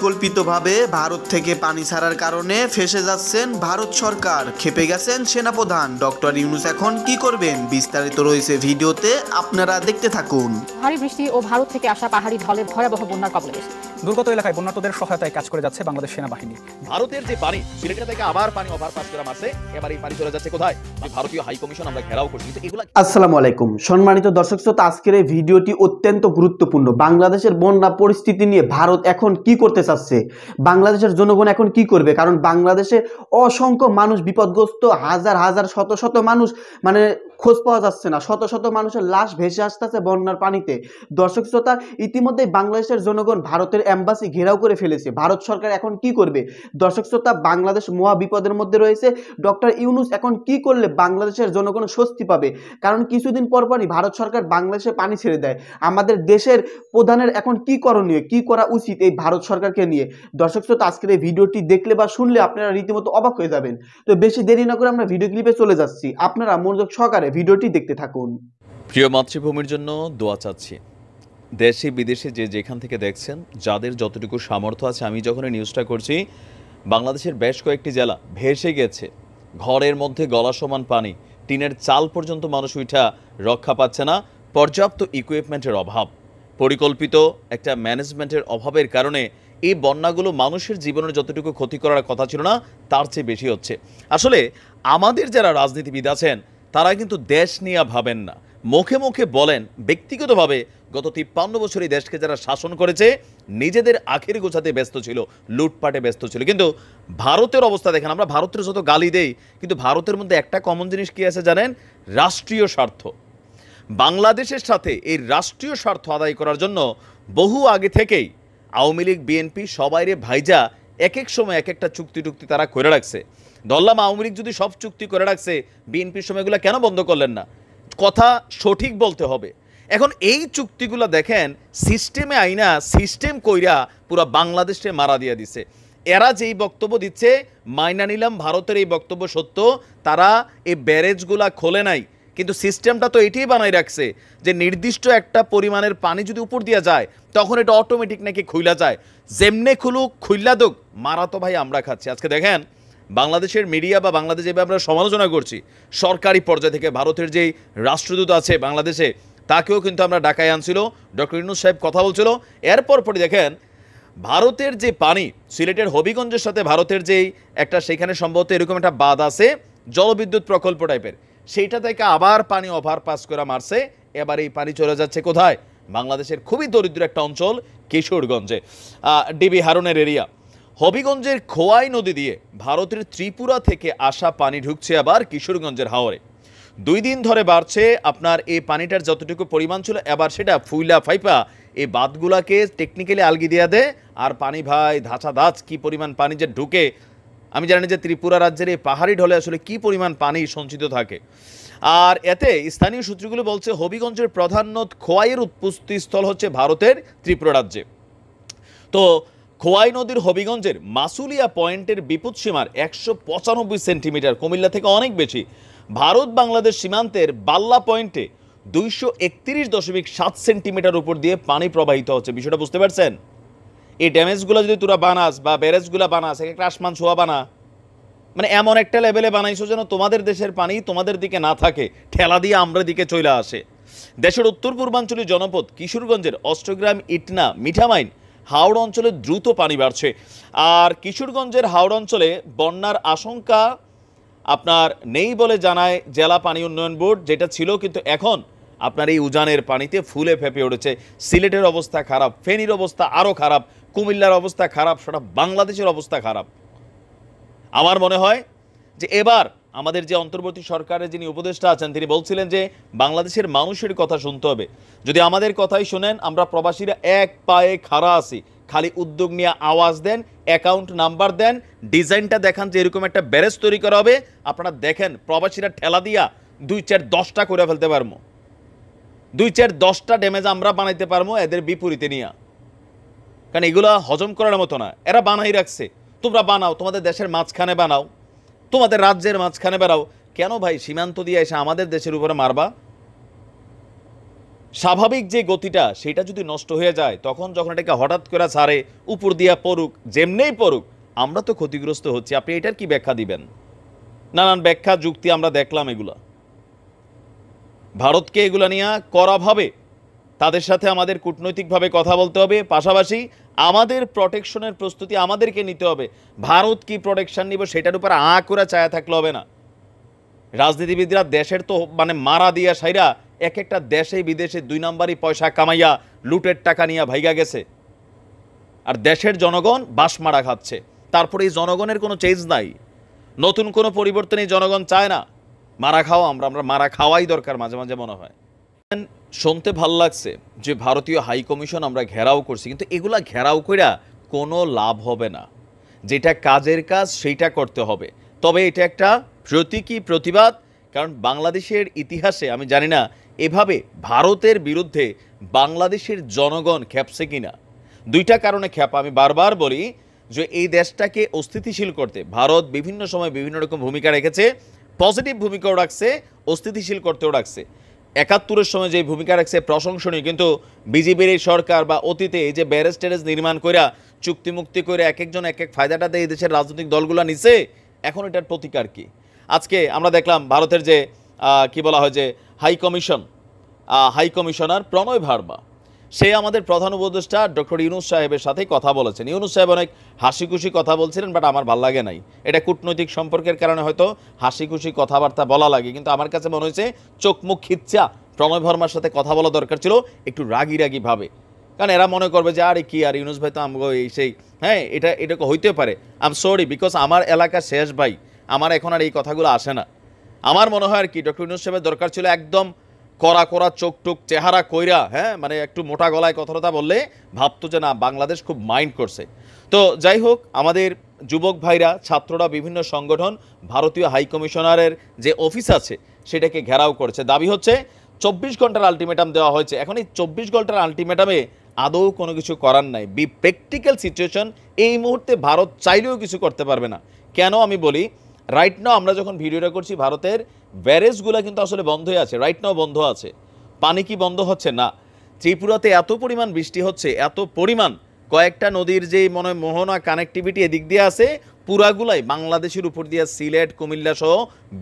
পরিকল্পিতভাবে ভারত থেকে পানি ছাড়ার কারণে ফেঁসে যাচ্ছেন ভারত সরকার। খেপে গেছেন সেনাপ্রধান। ডক্টর ইউনূস এখন কি করবেন, বিস্তারিত রয়েছে ভিডিওতে, আপনারা দেখতে থাকুন। ভারী বৃষ্টি ও ভারত থেকে আসা পাহাড়ি ঢলের ভয়াবহ বন্যার কবলে দেশ। দুর্গত এলাকায় বন্যার্তদের সহায়তায় কাজ করে যাচ্ছে বাংলাদেশ সেনাবাহিনী। ভারতের যে পানি, সিলেট থেকে আবার পানি ওভারপাস করে মারছে, এবার এই পানি চলে যাচ্ছে কোথায়? ভারতীয় হাই কমিশন আমরা ঘেরাও করছি। এগুলা আসসালামু আলাইকুম সম্মানিত দর্শক শ্রোতা, আজকের এই ভিডিওটি অত্যন্ত গুরুত্বপূর্ণ। বাংলাদেশের বন্যা পরিস্থিতি নিয়ে ভারত এখন কি করতে চাচ্ছে, বাংলাদেশের জনগণ এখন কি করবে, কারণ বাংলাদেশে অসংখ্য মানুষ বিপদগ্রস্ত, হাজার হাজার শত শত মানুষ খোঁজ পাওয়া যাচ্ছে না, শত শত মানুষের লাশ ভেসে আসতেছে বন্যার পানিতে। দর্শক শ্রোতা, ইতিমধ্যে বাংলাদেশের জনগণ ভারতের এম্বাসি ঘেরাও করে ফেলেছে। ভারত সরকার এখন কি করবে? দর্শক শ্রোতা, বাংলাদেশ মহা বিপদের মধ্যে রয়েছে। ডক্টর ইউনূস এখন কি করলে বাংলাদেশের জনগণ স্বস্তি পাবে? কারণ কিছুদিন পরপরই ভারত সরকার বাংলাদেশে পানি ছেড়ে দেয়। আমাদের দেশের প্রধানের এখন কি করণীয়, কি করা উচিত এই ভারত সরকারকে নিয়ে? দর্শক শ্রোতা, আজকের এই ভিডিওটি দেখলে বা শুনলে আপনারা রীতিমতো অবাক হয়ে যাবেন। তো বেশি দেরি না করে আমরা ভিডিও ক্লিপে চলে যাচ্ছি, আপনারা মনোযোগ সহকারে ভিডিওটি দেখতে থাকুন। প্রিয় মাতৃভূমির জন্য দোয়া চাচ্ছি। দেশে বিদেশে যে যেখান থেকে দেখছেন, যাদের যতটুকু সামর্থ্য আছে, আমি যখন এই নিউজটা করছি, বাংলাদেশের বেশ কয়েকটি জেলা ভেসে গেছে, ঘরের মধ্যে গলা সমান পানি, টিনের চাল পর্যন্ত মানুষ উঠা রক্ষা পাচ্ছে না। পর্যাপ্ত ইকুইপমেন্টের অভাব, পরিকল্পিত একটা ম্যানেজমেন্টের অভাবের কারণে এই বন্যাগুলো মানুষের জীবনের যতটুকু ক্ষতি করার কথা ছিল না, তার চেয়ে বেশি হচ্ছে। আসলে আমাদের যারা রাজনীতিবিদ আছেন, তারা কিন্তু দেশ নিয়ে ভাবেন না, মুখে মুখে বলেন। ব্যক্তিগতভাবে গত 53 বছর এই দেশকে যারা শাসন করেছে, নিজেদের আখের গোছাতে ব্যস্ত ছিল, লুটপাটে ব্যস্ত ছিল। কিন্তু ভারতের অবস্থা দেখেন, আমরা ভারতের যত গালি দেই, কিন্তু ভারতের মধ্যে একটা কমন জিনিস কি আছে জানেন? রাষ্ট্রীয় স্বার্থ। বাংলাদেশের সাথে এই রাষ্ট্রীয় স্বার্থ আদায় করার জন্য বহু আগে থেকেই আওয়ামী লীগ, বিএনপি সবাইরে ভাইজা এক এক সময় এক একটা চুক্তি তারা করে রাখছে। ধরলাম আওয়ামী লীগ যদি সব চুক্তি করে রাখছে, বিএনপির সময়গুলো কেন বন্ধ করলেন না? কথা সঠিক বলতে হবে। এখন এই চুক্তিগুলো দেখেন, সিস্টেমে আইনা সিস্টেম কইরা পুরো বাংলাদেশে মারা দিয়ে দিছে। এরা যেই বক্তব্য দিচ্ছে, মাইনা নিলাম ভারতের এই বক্তব্য সত্য, তারা এই ব্যারেজগুলা খোলে নাই, কিন্তু সিস্টেমটা তো এটাই বানাই রাখছে যে নির্দিষ্ট একটা পরিমাণের পানি যদি উপর দিয়ে যায়, তখন এটা অটোমেটিক নাকি খুইলা যায়। যেমনে খুলুক, খুইলা দুক, মারা তো ভাই আমরা খাচ্ছি। আজকে দেখেন বাংলাদেশের মিডিয়া বা বাংলাদেশ যেভাবে আমরা সমালোচনা করছি, সরকারি পর্যায় থেকে ভারতের যেই রাষ্ট্রদূত আছে বাংলাদেশে, তাকেও কিন্তু আমরা ডাকায় আনছিল, ডক্টর ইউনূস সাহেব কথা বলছিল। এরপর পরে দেখেন ভারতের যে পানি, সিলেটের হবিগঞ্জের সাথে ভারতের যেই একটা, সেখানে সম্ভবত এরকম একটা বাঁধ আছে, জলবিদ্যুৎ প্রকল্প টাইপের, সেইটা থেকে আবার পানি ওভারপাস করে মারছে। এবার এই পানি চলে যাচ্ছে কোথায়? বাংলাদেশের খুবই দরিদ্র একটা অঞ্চল কিশোরগঞ্জে, ডিবি হারুনের এরিয়া। হবিগঞ্জের খোয়াই নদী দিয়ে ভারতের ত্রিপুরা থেকে আসা পানি ঢুকছে আবার কিশোরগঞ্জের হাওরে। 2 দিন ধরে বাড়ছে আপনার এই পানিটার যতটুকু পরিমাণ ছিল, এবার সেটা ফুইলা ফাইপা এই বাঁধগুলাকে টেকনিক্যালি আলগি দিয়ে দেয়। আর পানি ভাই ধাঁচা ধাঁচ কি পরিমাণ পানি যে ঢুকে, আমি জানি যে ত্রিপুরা রাজ্যের এই পাহাড়ি ঢলে আসলে কি পরিমাণ পানি সঞ্চিত থাকে। আর এতে স্থানীয় সূত্রগুলো বলছে, হবিগঞ্জের প্রধান নদ খোয়াইয়ের উৎপত্তিস্থল হচ্ছে ভারতের ত্রিপুরা রাজ্যে। তো খোয়াই নদীর হবিগঞ্জের মাসুলিয়া পয়েন্টের বিপদসীমার 195 সেন্টিমিটার, কুমিল্লা থেকে অনেক বেশি। ভারত বাংলাদেশ সীমান্তের বাল্লা পয়েন্টে 231.7 সেন্টিমিটার উপর দিয়ে পানি প্রবাহিত হচ্ছে। বিষয়টা বুঝতে পারছেন? এই ড্যামেজগুলো যদি তোরা বানাস বা ব্যারেজগুলো বানাস, একটা আসমান ছোঁয়া বানা, এমন একটা লেভেলে বানাইছো যেন তোমাদের দেশের পানি তোমাদের দিকে না থাকে, ঠেলা দিয়ে আমরা দিকে চলে আসে। দেশের উত্তর পূর্বাঞ্চলীয় জনপদ কিশোরগঞ্জের অষ্টগ্রাম, ইটনা, মিঠামাইন, হাওড় অঞ্চলে দ্রুত পানি বাড়ছে। আর কিশোরগঞ্জের হাওড় অঞ্চলে বন্যার আশঙ্কা আপনার নেই বলে জানায় জেলা পানি উন্নয়ন বোর্ড, যেটা ছিল, কিন্তু এখন আপনার এই উজানের পানিতে ফুলে ফেপে উঠেছে। সিলেটের অবস্থা খারাপ, ফেনীর অবস্থা আরও খারাপ, কুমিল্লার অবস্থা খারাপ, সারা বাংলাদেশের অবস্থা খারাপ। আমার মনে হয় যে এবার আমাদের যে অন্তর্বর্তী সরকারের যিনি উপদেষ্টা আছেন, তিনি বলছিলেন যে বাংলাদেশের মানুষের কথা শুনতে হবে। যদি আমাদের কথাই শোনেন, আমরা প্রবাসীরা এক পায়ে খাড়া আছি, খালি উদ্যোগ নিয়ে আওয়াজ দেন, অ্যাকাউন্ট নাম্বার দেন, ডিজাইনটা দেখান যে এরকম একটা ব্যারেজ তৈরি করা হবে। আপনারা দেখেন প্রবাসীরা ঠেলা দিয়া 2-4-10টা করে ফেলতে পারবো, 2-4-10টা ড্যামেজ আমরা বানাইতে পারবো এদের বিপরীতে নিয়ে। কারণ এগুলো হজম করার মতো না, এরা বানাই রাখছে। তোমরা বানাও, তোমাদের দেশের মাঝখানে বানাও, তোমাদের রাজ্যের মাঝখানে বানাও। কেন ভাই সীমান্ত দিয়ে এসে আমাদের দেশের উপরে মারবা? স্বাভাবিক যে গতিটা সেটা যদি নষ্ট হয়ে যায়, তখন যখন এটাকে হঠাৎ করে ছাড়ে উপর দিয়া পড়ুক, যেমনেই পড়ুক, আমরা তো ক্ষতিগ্রস্ত হচ্ছি। আপনি এটার কি ব্যাখ্যা দিবেন? নানান ব্যাখ্যা যুক্তি আমরা দেখলাম এগুলা। ভারতকে এগুলা নিয়ে কড়াভাবে তাদের সাথে আমাদের কূটনৈতিকভাবে কথা বলতে হবে, পাশাপাশি আমাদের প্রোটেকশনের প্রস্তুতি আমাদেরকে নিতে হবে। ভারত কি প্রোটেকশন নিব সেটার উপর করে চায়া থাকলে হবে না। রাজনীতিবিদরা দেশের তো মানে মারা দিয়া সাইরা এক একটা দেশে বিদেশে 2 নাম্বারই পয়সা কামাইয়া লুটের টাকা নিয়ে ভাইগা গেছে, আর দেশের জনগণ বাস মারা খাচ্ছে। তারপরে এই জনগণের কোনো চেঞ্জ নাই, নতুন কোনো পরিবর্তন এই জনগণ চায় না। মারা খাওয়া আমরা মারা খাওয়াই দরকার মাঝে মাঝে মনে হয়। শুনতে ভাল লাগছে যে ভারতীয় হাই কমিশন আমরা ঘেরাও করছি, কিন্তু এগুলা ঘেরাও কইরা কোনো লাভ হবে না। যেটা কাজের কাজ সেইটা করতে হবে। তবে এটা একটা প্রতীকী প্রতিবাদ, কারণ বাংলাদেশের ইতিহাসে আমি জানি না এভাবে ভারতের বিরুদ্ধে বাংলাদেশের জনগণ খেপছে কিনা। 2টা কারণে খেপা। আমি বারবার বলি যে এই দেশটাকে অস্থিতিশীল করতে ভারত বিভিন্ন সময় বিভিন্ন রকম ভূমিকা রেখেছে, পজিটিভ ভূমিকাও রাখছে, অস্থিতিশীল করতেও রাখছে। 71-এর সময় যে ভূমিকা রাখছে প্রশংসনীয়, কিন্তু বিজেপির এই সরকার বা অতীতে এই যে ব্যারেজ ট্যারেজ নির্মাণ কইরা চুক্তিমুক্তি করে এক একজন এক এক ফায়দাটাতে এই দেশের রাজনৈতিক দলগুলো নিছে, এখন এটার প্রতিকার কি? আজকে আমরা দেখলাম ভারতের যে কি বলা হয় যে হাই কমিশনার প্রণয় ভার্মা, সে আমাদের প্রধান উপদেষ্টা ডক্টর ইউনূস সাহেবের সাথে কথা বলেছেন। ইউনূস সাহেব অনেক হাসি খুশি কথা বলছিলেন, বাট আমার ভাল লাগে নাই। এটা কূটনৈতিক সম্পর্কের কারণে হয়তো হাসি খুশি কথাবার্তা বলা লাগে, কিন্তু আমার কাছে মনে হয়েছে চোখ মুখ খিচ্চা প্রণয় ভার্মার সাথে কথা বলা দরকার ছিল একটু রাগি রাগি ভাবে। কারণ এরা মনে করবে যে আরে কি আর ইউনূস ভাই তো আমগো এই সেই, হ্যাঁ এটা হইতে পারে। আই এম সরি, বিকজ আমার এলাকা শেষ ভাই, আমার এখন আর এই কথাগুলো আসে না। আমার মনে হয় আর কি ডক্টর ইউনূস সাহেবের দরকার ছিল একদম কড়া চোখ টোক চেহারা কইরা, হ্যাঁ মানে একটু মোটা গলায় কথাটা বললে ভাবতো যে না বাংলাদেশ খুব মাইন্ড করছে। তো যাই হোক, আমাদের যুবক ভাইরা, ছাত্ররা, বিভিন্ন সংগঠন ভারতীয় হাই কমিশনারের যে অফিস আছে সেটাকে ঘেরাও করছে। দাবি হচ্ছে 24 ঘন্টার আলটিমেটাম দেওয়া হয়েছে। এখন এই 24 ঘন্টার আলটিমেটামে আদৌ কোনো কিছু করার নাই। প্র্যাকটিক্যাল সিচুয়েশন, এই মুহূর্তে ভারত চাইলেও কিছু করতে পারবে না। কেন আমি বলি, রাইট নাও আমরা যখন ভিডিওটা করছি ভারতের ব্যারেজগুলো কিন্তু আসলে বন্ধ হয়ে আছে, রাইট নাও বন্ধ আছে। পানি কি বন্ধ হচ্ছে? না। ত্রিপুরাতে এত পরিমাণ বৃষ্টি হচ্ছে, এত পরিমাণ, কয়েকটা নদীর যে মনে হয় মোহনা কানেক্টিভিটি এদিক দিয়ে আছে, পুরাগুলাই বাংলাদেশের উপর দিয়ে সিলেট, কুমিল্লা সহ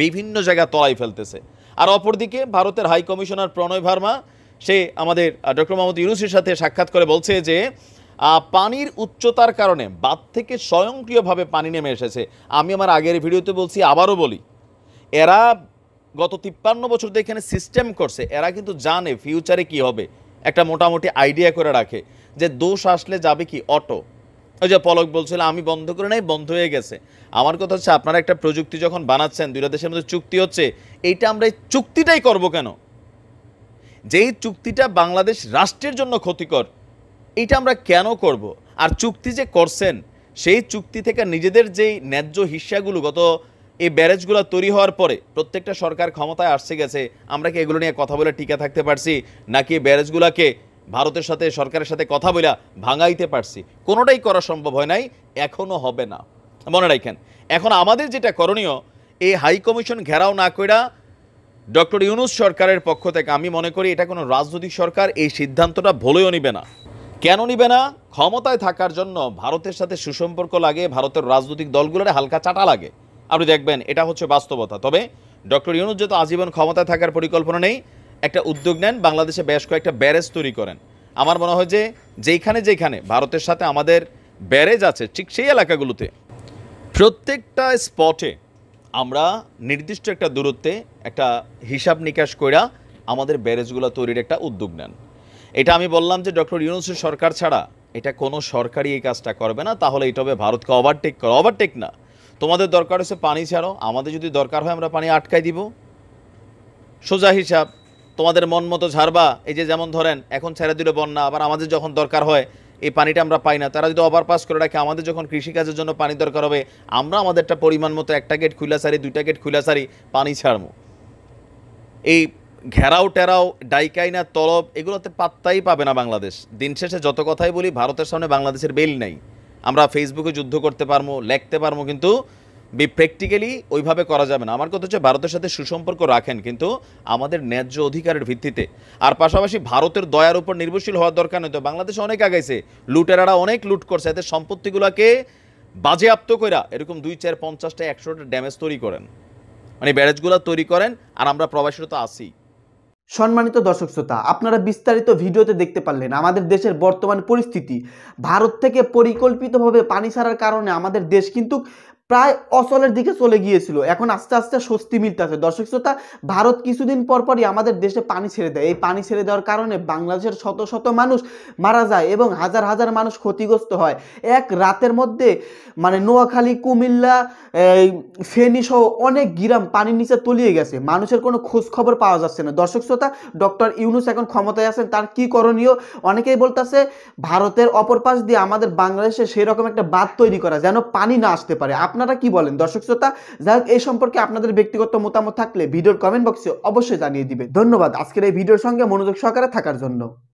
বিভিন্ন জায়গা তলায় ফেলতেছে। আর অপরদিকে ভারতের হাই কমিশনার প্রণয় ভার্মা, সে আমাদের ডক্টর মোহাম্মদ ইউনূসের সাথে সাক্ষাৎ করে বলছে যে পানির উচ্চতার কারণে বাঁধ থেকে স্বয়ংক্রিয়ভাবে পানি নেমে এসেছে। আমি আমার আগের ভিডিওতে বলছি, আবারও বলি, এরা গত 53 বছর ধরে এখানে সিস্টেম করছে। এরা কিন্তু জানে ফিউচারে কি হবে, একটা মোটামুটি আইডিয়া করে রাখে যে দোষ আসলে যাবে কি অটো। ওই যে পলক বলছিল আমি বন্ধ করে নাই, বন্ধ হয়ে গেছে। আমার কথা হচ্ছে আপনারা একটা প্রযুক্তি যখন বানাচ্ছেন, 2টা দেশের মধ্যে চুক্তি হচ্ছে, এইটা আমরা এই চুক্তিটাই করব কেন? যেই চুক্তিটা বাংলাদেশ রাষ্ট্রের জন্য ক্ষতিকর, এইটা আমরা কেন করব? আর চুক্তি যে করছেন, সেই চুক্তি থেকে নিজেদের যেই ন্যায্য হিস্যাগুলো গত এই ব্যারেজগুলো তৈরি হওয়ার পরে প্রত্যেকটা সরকার ক্ষমতায় আসছে গেছে, আমরা কি এগুলো নিয়ে কথা বলে টিকে থাকতে পারছি, নাকি ব্যারেজগুলোকে ভারতের সাথে সরকারের সাথে কথা বলে ভাঙাইতে পারছি? কোনোটাই করা সম্ভব হয় নাই, এখনও হবে না। মনে রাখেন, এখন আমাদের যেটা করণীয়, এই হাই কমিশন ঘেরাও না কইরা ডক্টর ইউনূস সরকারের পক্ষ থেকে, আমি মনে করি এটা কোনো রাজনৈতিক সরকার এই সিদ্ধান্তটা ভুলেও নিবে না। কেন নিবে না? ক্ষমতায় থাকার জন্য ভারতের সাথে সুসম্পর্ক লাগে, ভারতের রাজনৈতিক দলগুলোর হালকা চাটা লাগে। আপনি দেখবেন এটা হচ্ছে বাস্তবতা। তবে ডক্টর ইউনূস যেহেতু আজীবন ক্ষমতায় থাকার পরিকল্পনা নেই, একটা উদ্যোগ নেন, বাংলাদেশে বেশ কয়েকটা ব্যারেজ তৈরি করেন। আমার মনে হয় যে যেখানে ভারতের সাথে আমাদের ব্যারেজ আছে, ঠিক সেই এলাকাগুলোতে প্রত্যেকটা স্পটে আমরা নির্দিষ্ট একটা দূরত্বে একটা হিসাব নিকাশ কইরা আমাদের ব্যারেজগুলো তৈরির একটা উদ্যোগ নেন। এটা আমি বললাম যে ডক্টর ইউনূসের সরকার ছাড়া এটা কোনো সরকারই এই কাজটা করবে না। তাহলে এটা হবে ভারতকে ওভারটেক না। তোমাদের দরকার হচ্ছে পানি ছাড়ো, আমাদের যদি দরকার হয় আমরা পানি আটকাই দিব। সোজা হিসাব, তোমাদের মন মতো ঝাড়বা। এই যে যেমন ধরেন এখন ছেড়ে দিল বন্যা, আবার আমাদের যখন দরকার হয় এই পানিটা আমরা পাই না, তারা যদি ওভারপাস করে রাখে, আমাদের যখন কৃষিকাজের জন্য পানি দরকার হবে, আমরা আমাদেরটা পরিমাণ মতো একটা গেট খুলা সারি, 2টা গেট খুলা সারি পানি ছাড়বো। এই ঘেরাও টেরাও, ডাইকাইনা, তলব, এগুলোতে পাত্তাই পাবে না বাংলাদেশ। দিন শেষে যত কথাই বলি, ভারতের সামনে বাংলাদেশের বেল নাই। আমরা ফেসবুকে যুদ্ধ করতে পারবো, লিখতে পারবো, কিন্তু প্র্যাকটিক্যালি ওইভাবে করা যাবে না। আমার কথা হচ্ছে ভারতের সাথে সুসম্পর্ক রাখেন, কিন্তু আমাদের ন্যায্য অধিকারের ভিত্তিতে। আর পাশাপাশি ভারতের দয়ার উপর নির্ভরশীল হওয়ার দরকার নেই। তো বাংলাদেশ অনেক আগাইছে, লুটেরারা অনেক লুট করছে, এদের সম্পত্তিগুলোকে বাজেয়াপ্ত কইরা এরকম 2, 4, 50টা 100টা ড্যামেজ তৈরি করেন, মানে ব্যারেজগুলো তৈরি করেন, আর আমরা প্রবাসীরা তো আসি। সম্মানিত দর্শক শ্রোতা, আপনারা বিস্তারিত ভিডিওতে দেখতে পারলেন আমাদের দেশের বর্তমান পরিস্থিতি। ভারত থেকে পরিকল্পিতভাবে পানি ছাড়ার কারণে আমাদের দেশ কিন্তু প্রায় অচলের দিকে চলে গিয়েছিল। এখন আস্তে আস্তে স্বস্তি মিলতেছে। দর্শক শ্রোতা, ভারত কিছুদিন পরপরই আমাদের দেশে পানি ছেড়ে দেয়। এই পানি ছেড়ে দেওয়ার কারণে বাংলাদেশের শত শত মানুষ মারা যায় এবং হাজার হাজার মানুষ ক্ষতিগ্রস্ত হয়। এক রাতের মধ্যে মানে নোয়াখালী, কুমিল্লা, ফেনী সহ অনেক গ্রাম পানির নিচে তলিয়ে গেছে। মানুষের কোনো খোঁজ খবর পাওয়া যাচ্ছে না। দর্শক শ্রোতা, ডক্টর ইউনূস এখন ক্ষমতায় আছেন, তার কি করণীয়? অনেকেই বলতেছে ভারতের অপর পাশ দিয়ে আমাদের বাংলাদেশে সেরকম একটা বাঁধ তৈরি করা যেন পানি না আসতে পারে। আপনারা কি বলেন দর্শক শ্রোতা? যাই হোক, এই সম্পর্কে আপনাদের ব্যক্তিগত মতামত থাকলে ভিডিওর কমেন্ট বক্সে অবশ্যই জানিয়ে দিবেন। ধন্যবাদ আজকের এই ভিডিওর সঙ্গে মনোযোগ সহকারে থাকার জন্য।